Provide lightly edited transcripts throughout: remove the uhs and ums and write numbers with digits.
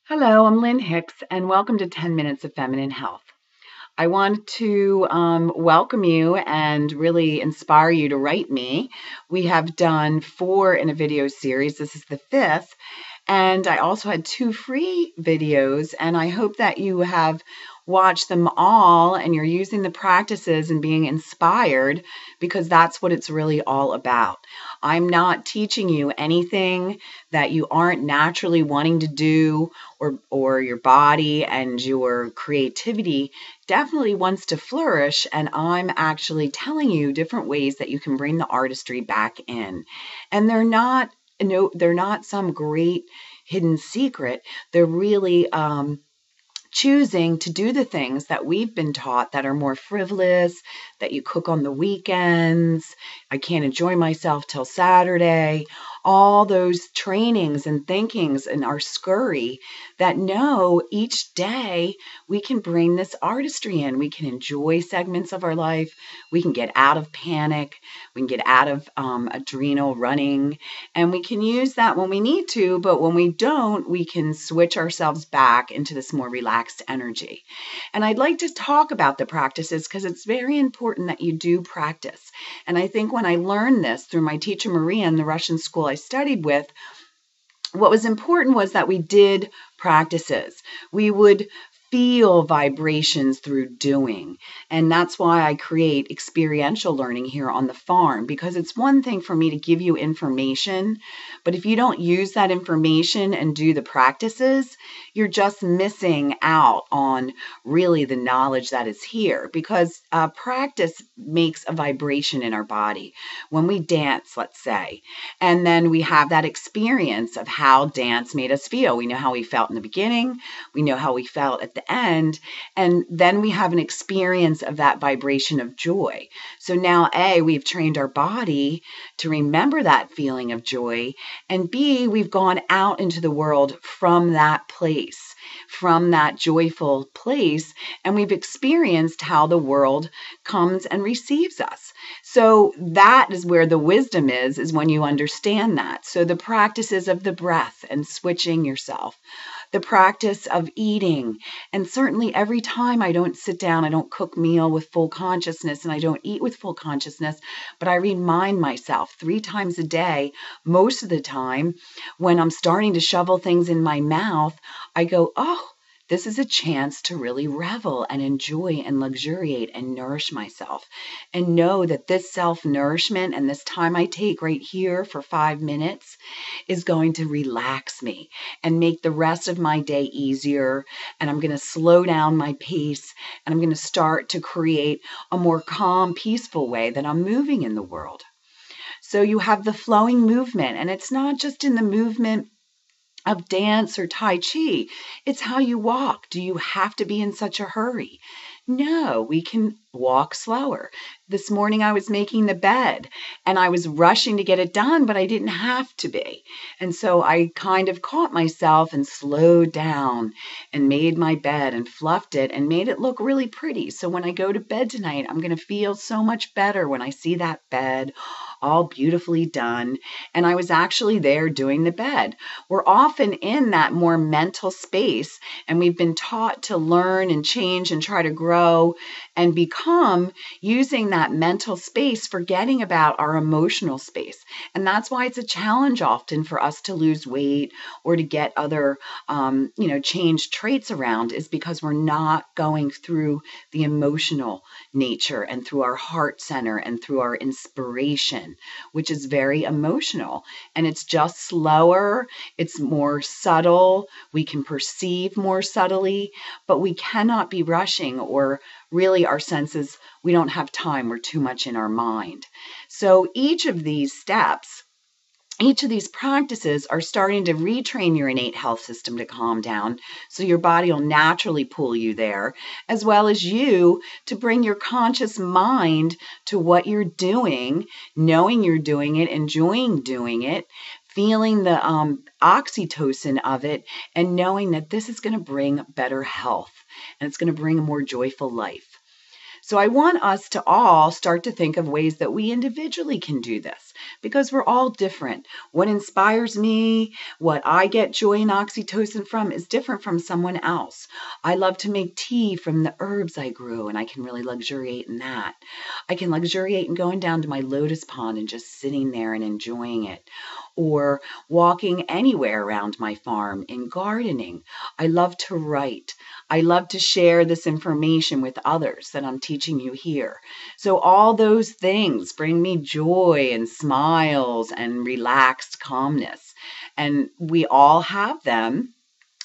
Hello, I'm Lynn Hicks, and welcome to 10 Minutes of Feminine Health. I want to welcome you and really inspire you to write me. We have done 4 in a video series. This is the 5th. And I also had 2 free videos, and I hope that you have watched them all and you're using the practices and being inspired, because that's what it's really all about. I'm not teaching you anything that you aren't naturally wanting to do, or your body and your creativity definitely wants to flourish, and I'm actually telling you different ways that you can bring the artistry back in. And they're not some great hidden secret. They're really choosing to do the things that we've been taught that are more frivolous, that you cook on the weekends, I can't enjoy myself till Saturday, all those trainings and thinkings in our scurry, that no, each day we can bring this artistry in. We can enjoy segments of our life. We can get out of panic. We can get out of adrenal running, and we can use that when we need to, but when we don't, we can switch ourselves back into this more relaxed energy. And I'd like to talk about the practices because it's very important that you do practice. And I think when I learned this through my teacher Maria in the Russian school I studied with, what was important was that we did practices. We would feel vibrations through doing. And that's why I create experiential learning here on the farm, because it's one thing for me to give you information, but if you don't use that information and do the practices, you're just missing out on really the knowledge that is here, because practice makes a vibration in our body. When we dance, let's say, and then we have that experience of how dance made us feel. We know how we felt in the beginning, we know how we felt at the end, and then we have an experience of that vibration of joy. So now, A, we've trained our body to remember that feeling of joy, and B, we've gone out into the world from that place, from that joyful place, and we've experienced how the world comes and receives us. So that is where the wisdom is when you understand that. So the practices of the breath and switching yourself, the practice of eating, and certainly every time I don't sit down, I don't cook meal with full consciousness, and I don't eat with full consciousness, but I remind myself 3 times a day, most of the time, when I'm starting to shovel things in my mouth, I go, oh, this is a chance to really revel and enjoy and luxuriate and nourish myself, and know that this self-nourishment and this time I take right here for 5 minutes is going to relax me and make the rest of my day easier. And I'm going to slow down my pace, and I'm going to start to create a more calm, peaceful way that I'm moving in the world. So you have the flowing movement, and it's not just in the movement of dance or Tai Chi. It's how you walk. Do you have to be in such a hurry? No, we can walk slower. This morning I was making the bed and I was rushing to get it done, but I didn't have to be. And so I kind of caught myself and slowed down and made my bed and fluffed it and made it look really pretty. So when I go to bed tonight, I'm going to feel so much better when I see that bed all beautifully done. And I was actually there doing the bed. We're often in that more mental space, and we've been taught to learn and change and try to grow and become using that mental space, forgetting about our emotional space. And that's why it's a challenge often for us to lose weight or to get other, change traits around, is because we're not going through the emotional nature and through our heart center and through our inspiration, which is very emotional. And it's just slower, it's more subtle, we can perceive more subtly, but we cannot be rushing, or really our senses, we don't have time, we're too much in our mind. So each of these steps, each of these practices are starting to retrain your innate health system to calm down, so your body will naturally pull you there, as well as you to bring your conscious mind to what you're doing, knowing you're doing it, enjoying doing it, feeling the oxytocin of it, and knowing that this is going to bring better health and it's going to bring a more joyful life. So I want us to all start to think of ways that we individually can do this, because we're all different. What inspires me, what I get joy and oxytocin from, is different from someone else. I love to make tea from the herbs I grew, and I can really luxuriate in that. I can luxuriate in going down to my lotus pond and just sitting there and enjoying it, or walking anywhere around my farm in gardening. I love to write. I love to share this information with others that I'm teaching you here. So all those things bring me joy and smiles and relaxed calmness. And we all have them.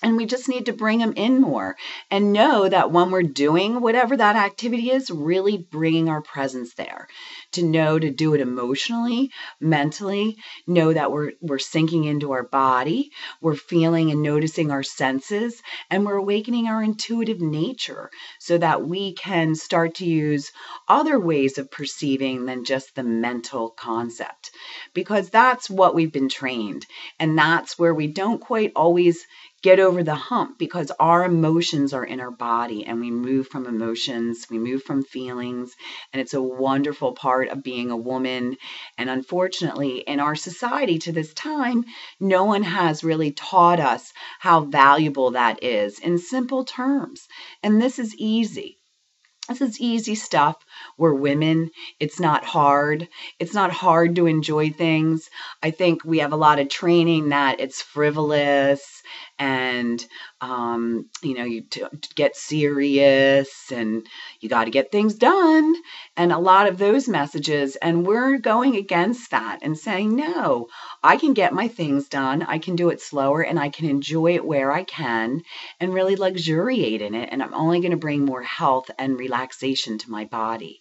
And we just need to bring them in more and know that when we're doing whatever that activity is, really bringing our presence there, to know to do it emotionally, mentally, know that we're sinking into our body, we're feeling and noticing our senses, and we're awakening our intuitive nature so that we can start to use other ways of perceiving than just the mental concept, because that's what we've been trained. And that's where we don't quite always get over the hump, because our emotions are in our body and we move from emotions, we move from feelings, and it's a wonderful part of being a woman. And unfortunately, in our society to this time, no one has really taught us how valuable that is in simple terms. And this is easy. This is easy stuff. We're women. It's not hard. It's not hard to enjoy things. I think we have a lot of training that it's frivolous and, you get serious and you got to get things done, and a lot of those messages. And we're going against that and saying, no, I can get my things done. I can do it slower and I can enjoy it where I can and really luxuriate in it. And I'm only going to bring more health and relaxation to my body.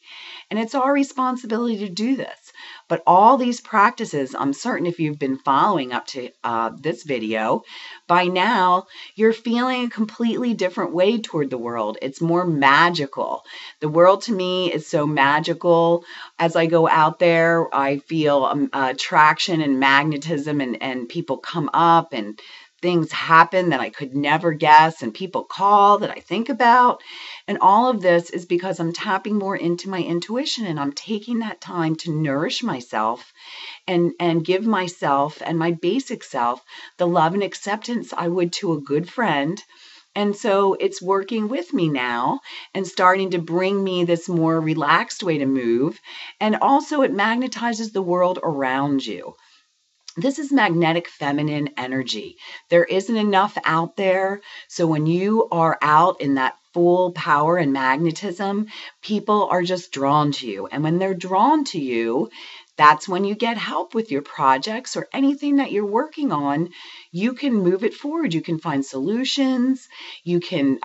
And it's our responsibility to do this. But all these practices, I'm certain if you've been following up to this video, by now you're feeling a completely different way toward the world. It's more magical. The world to me is so magical. As I go out there, I feel attraction and magnetism, and people come up and things happen that I could never guess, and people call that I think about. And all of this is because I'm tapping more into my intuition, and I'm taking that time to nourish myself and give myself and my basic self the love and acceptance I would to a good friend. And so it's working with me now and starting to bring me this more relaxed way to move. And also it magnetizes the world around you. This is magnetic feminine energy. There isn't enough out there. So when you are out in that full power and magnetism, people are just drawn to you. And when they're drawn to you, that's when you get help with your projects or anything that you're working on. You can move it forward. You can find solutions. You can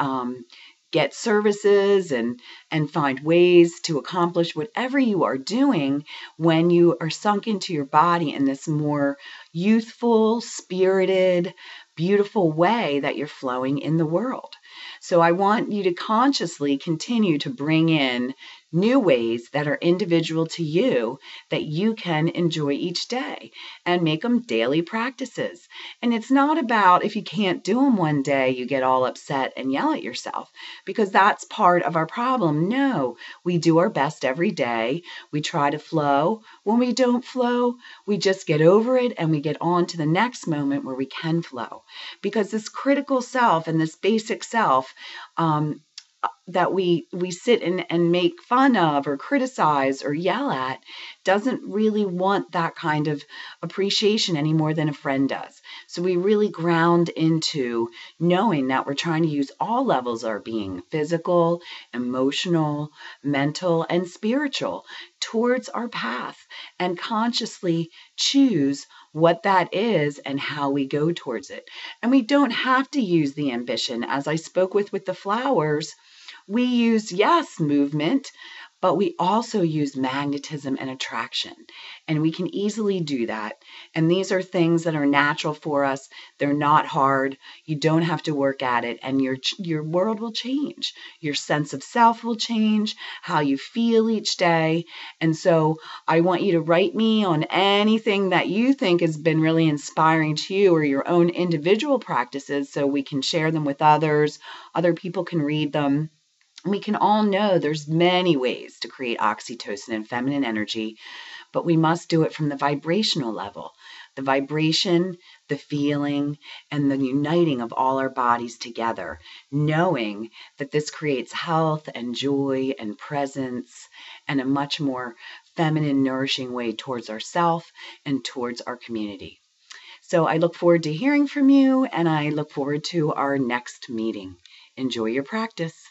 get services and find ways to accomplish whatever you are doing when you are sunk into your body in this more youthful, spirited, beautiful way that you're flowing in the world. So I want you to consciously continue to bring in new ways that are individual to you that you can enjoy each day and make them daily practices. And it's not about if you can't do them one day, you get all upset and yell at yourself, because that's part of our problem. No, we do our best every day. We try to flow. When we don't flow, we just get over it and we get on to the next moment where we can flow. Because this critical self and this basic self, that we sit and make fun of or criticize or yell at, doesn't really want that kind of appreciation any more than a friend does. So we really ground into knowing that we're trying to use all levels of our being, physical, emotional, mental, and spiritual, towards our path, and consciously choose what that is and how we go towards it. And we don't have to use the ambition. As I spoke with the flowers, we use, yes, movement, but we also use magnetism and attraction. And we can easily do that. And these are things that are natural for us. They're not hard. You don't have to work at it. And your world will change. Your sense of self will change, how you feel each day. And so I want you to write me on anything that you think has been really inspiring to you, or your own individual practices, so we can share them with others. Other people can read them. We can all know there's many ways to create oxytocin and feminine energy, but we must do it from the vibrational level. The vibration, the feeling, and the uniting of all our bodies together, knowing that this creates health and joy and presence and a much more feminine, nourishing way towards ourselves and towards our community. So I look forward to hearing from you, and I look forward to our next meeting. Enjoy your practice.